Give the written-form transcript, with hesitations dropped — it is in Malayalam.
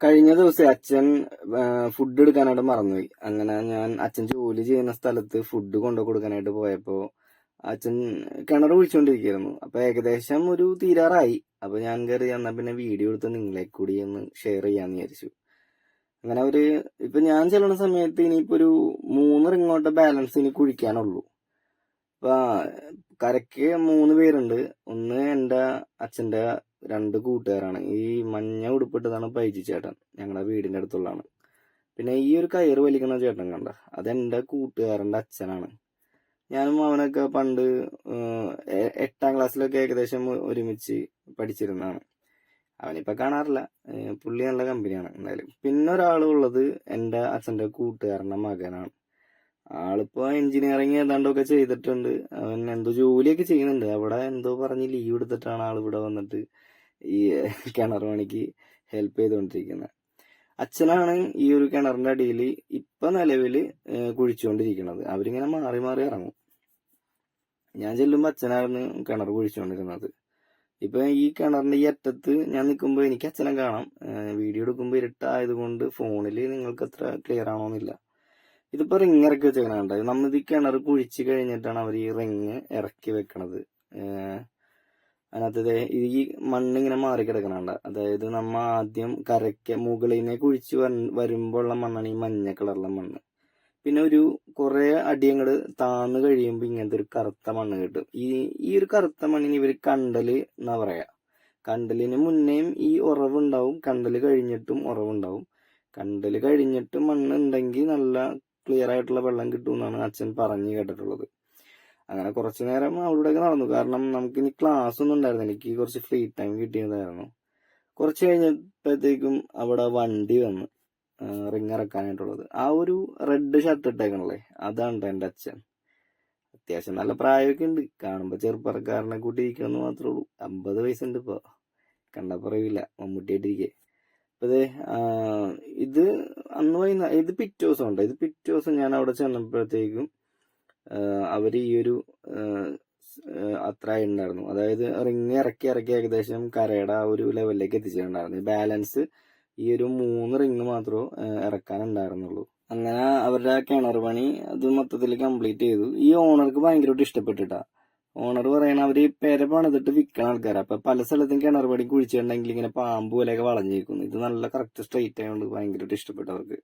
കഴിഞ്ഞ ദിവസം അച്ഛൻ ഫുഡ് എടുക്കാനായിട്ട് മറന്നുപോയി. അങ്ങനെ ഞാൻ അച്ഛൻ ജോലി ചെയ്യുന്ന സ്ഥലത്ത് ഫുഡ് കൊണ്ടു കൊടുക്കാനായിട്ട് പോയപ്പോ അച്ഛൻ കിണർ കുഴിച്ചുകൊണ്ടിരിക്കുകയായിരുന്നു. അപ്പൊ ഏകദേശം ഒരു തീരാറായി. അപ്പൊ ഞാൻ കയറി എന്നാ പിന്നെ വീഡിയോ എടുത്ത് നിങ്ങളെ കൂടി ഒന്ന് ഷെയർ ചെയ്യാന്ന് വിചാരിച്ചു. അങ്ങനെ ഇപ്പൊ ഞാൻ ചെല്ലുന്ന സമയത്ത് ഇനിയിപ്പോ ഒരു 3 റിങ്ങോട്ട് ബാലൻസ് ഇനി കുഴിക്കാനുള്ളൂ. അപ്പൊ കരയ്ക്ക് 3 പേരുണ്ട്. ഒന്ന് എന്റെ അച്ഛന്റെ 2 കൂട്ടുകാരാണ്. ഈ മഞ്ഞ ഉടുപ്പിട്ടതാണ് പൈജി ചേട്ടൻ, ഞങ്ങളുടെ വീടിന്റെ അടുത്തുള്ളതാണ്. പിന്നെ ഈ ഒരു കയറ് വലിക്കുന്ന ചേട്ടൻ കണ്ട, അതെന്റെ കൂട്ടുകാരന്റെ അച്ഛനാണ്. ഞാനും അവനൊക്കെ പണ്ട് 8ാം ക്ലാസ്സിലൊക്കെ ഏകദേശം ഒരുമിച്ച് പഠിച്ചിരുന്നതാണ്. അവനിപ്പോ കാണാറില്ല. പുള്ളി നല്ല കമ്പനിയാണ് എന്തായാലും. പിന്നെ ഒരാളുള്ളത് എന്റെ അച്ഛന്റെ കൂട്ടുകാരന്റെ മകനാണ്. ആളിപ്പോ എഞ്ചിനീയറിങ് ഏതാണ്ടൊക്കെ ചെയ്തിട്ടുണ്ട്. അവൻ എന്തോ ജോലിയൊക്കെ ചെയ്യുന്നുണ്ട്. അവിടെ എന്തോ പറഞ്ഞ് ലീവ് എടുത്തിട്ടാണ് ആൾ ഇവിടെ വന്നിട്ട് ഈ കിണർ പണിക്ക് ഹെൽപ്പ് ചെയ്തുകൊണ്ടിരിക്കുന്നത്. അച്ഛനാണ് ഈ ഒരു കിണറിന്റെ അടിയിൽ ഇപ്പൊ നിലവില് കുഴിച്ചുകൊണ്ടിരിക്കുന്നത്. അവരിങ്ങനെ മാറി മാറി ഇറങ്ങും. ഞാൻ ചെല്ലുമ്പോ അച്ഛനായിരുന്നു കിണർ കുഴിച്ചുകൊണ്ടിരുന്നത്. ഇപ്പൊ ഈ കിണറിന്റെ ഈ അറ്റത്ത് ഞാൻ നിൽക്കുമ്പോ എനിക്ക് അച്ഛനെ കാണാം. വീഡിയോ എടുക്കുമ്പോ ഇരുട്ടായത് കൊണ്ട് ഫോണില് നിങ്ങൾക്ക് അത്ര ക്ലിയർ ആണോന്നില്ല. ഇതിപ്പോ റിങ് ഇറക്കി വെച്ചേക്കണുണ്ട്. നമ്മളിത് ഈ കിണർ കുഴിച്ച് കഴിഞ്ഞിട്ടാണ് അവർ ഈ റിങ് ഇറക്കി വെക്കണത്. അതിനകത്ത് ഈ മണ്ണിങ്ങനെ മാറി കിടക്കണുണ്ട്. അതായത് നമ്മ ആദ്യം കരയ്ക്ക് മുകളിനെ കുഴിച്ച് വരുമ്പോഴുള്ള മണ്ണാണ് ഈ മഞ്ഞ കളറുള്ള മണ്ണ്. പിന്നെ ഒരു കുറെ അടിയങ്ങട് താന്ന് കഴിയുമ്പോൾ ഇങ്ങനത്തെ ഒരു കറുത്ത മണ്ണ് കിട്ടും. ഈ ഒരു കറുത്ത മണ്ണിന് ഇവര് കണ്ടല് എന്നാ പറയാ. കണ്ടലിന് മുന്നേയും ഈ ഉറവുണ്ടാവും, കണ്ടല് കഴിഞ്ഞിട്ടും ഉറവുണ്ടാവും. കണ്ടല് കഴിഞ്ഞിട്ട് മണ്ണ് ഉണ്ടെങ്കിൽ നല്ല ക്ലിയർ ആയിട്ടുള്ള വെള്ളം കിട്ടും എന്നാണ് അച്ഛൻ പറഞ്ഞു കേട്ടിട്ടുള്ളത്. അങ്ങനെ കുറച്ചു നേരം അവിടെയൊക്കെ നടന്നു. കാരണം നമുക്ക് ഇനി ക്ലാസ് ഒന്നും ഉണ്ടായിരുന്നു. എനിക്ക് കുറച്ച് ഫ്രീ ടൈം കിട്ടിയതായിരുന്നു. കുറച്ച് കഴിഞ്ഞപ്പോഴത്തേക്കും അവിടെ വണ്ടി വന്നു റിങ് ഇറക്കാനായിട്ടുള്ളത്. ആ ഒരു റെഡ് ഷർട്ട് ഇട്ടേക്കണല്ലേ, അതാണ് എന്റെ അച്ഛൻ. അത്യാവശ്യം നല്ല പ്രായമൊക്കെ ഉണ്ട്. കാണുമ്പോ ചെറുപ്പക്കാരനെ കൂട്ടി ഇരിക്കണമെന്ന് മാത്രമേ ഉള്ളൂ. 50 വയസ്സുണ്ട് ഇപ്പൊ. കണ്ടാ പറയൂല, മമ്മൂട്ടിയായിട്ടിരിക്കെ. അപ്പൊ ഇത് അന്ന് വൈകുന്നേരം, ഇത് പിറ്റേ ദിവസം ഉണ്ട്. ഇത് പിറ്റേ ദിവസം ഞാൻ അവിടെ ചെന്നപ്പോഴത്തേക്കും അവര് ഈ ഒരു അത്ര ഉണ്ടായിരുന്നു. അതായത് റിങ് ഇറക്കി ഏകദേശം കരയുടെ ആ ഒരു ലെവലിലേക്ക് എത്തിച്ചിട്ടുണ്ടായിരുന്നു. ബാലൻസ് ഈ ഒരു 3 റിങ് മാത്രമേ ഇറക്കാനുണ്ടായിരുന്നുള്ളൂ. അങ്ങനെ അവരുടെ കിണർ പണി അത് മൊത്തത്തിൽ കംപ്ലീറ്റ് ചെയ്തു. ഈ ഓണർക്ക് ഭയങ്കരമായിട്ട് ഇഷ്ടപ്പെട്ടിട്ടാ. ഓണർ പറയണ അവര് പെര പണിതിട്ട് വിൽക്കണ ആൾക്കാരാ. അപ്പൊ പല സ്ഥലത്തും കിണർ പണി കുഴിച്ചിട്ടുണ്ടെങ്കിൽ ഇങ്ങനെ പാമ്പ് പോലെയൊക്കെ വളഞ്ഞിരിക്കുന്നു. ഇത് നല്ല കറക്റ്റ് സ്ട്രെയിറ്റ് ആയതുകൊണ്ട് ഭയങ്കരമായിട്ട് ഇഷ്ടപ്പെട്ടു അവർക്ക്.